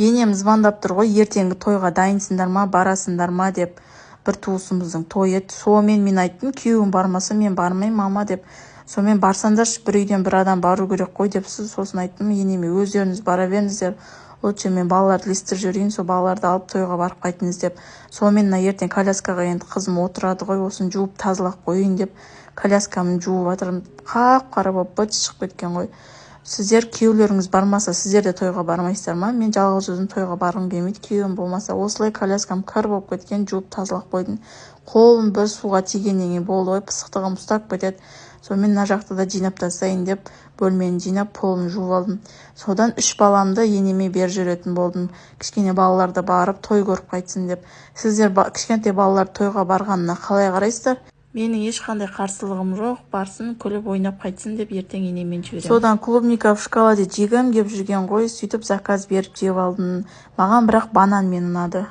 енем звондап тұр ғой, ертеңгі тойға дайынсыңдар ма, барасыңдар ма деп. Бір туысымыздың тойы. Сонымен мен айттым, күйеуім бармаса мен бармаймын мама деп. Сонымен барсаңдаршы, бір үйден бір адам бару керек қой депсіз. Сосын айттым, енеме өздеріңіз бара беріңіздер. Лучше мен балаларды ілестіріп жүрейін, сол балаларды алып тойға барып қайтыңыз деп. Сонымен ертең коляскаға енді қызым отырады ғой, осын жуып тазалап қояйын деп коляскамды жуып жатырмын. Қап-қара болып быт шығып кеткен ғой. Сіздер күйеулеріңіз бармаса, сіздер де тойға бармайсыздар ма? Мен жалғыз өзім тойға барғым келмейді, күйеуім болмаса. Осылай коляскам кір болып кеткен, жуып тазалап қойдым. Қолым бір суға тигеннен кейін болды ғой, пысықтығым ұстап кетеді. Сонымен мына жақты да жинап тастайын деп бөлмені жинап полын жуып алдым. Содан 3 баламды енеме беріп жүретін болдым. Кішкене балалар да барып той көріп қайтсын деп. Сіздер кішкентай балалар тойға барғанына қалай қарайсыздар? Менің ешқандай қарсылығым жоқ, барсын, күліп ойнап қайтсын деп ертең енемен жіберемін. Содан клубника в шоколаде жегім кеп жүрген ғой, сөйтіп заказ беріп жеп алдым. Маған бірақ бананмен ұнады.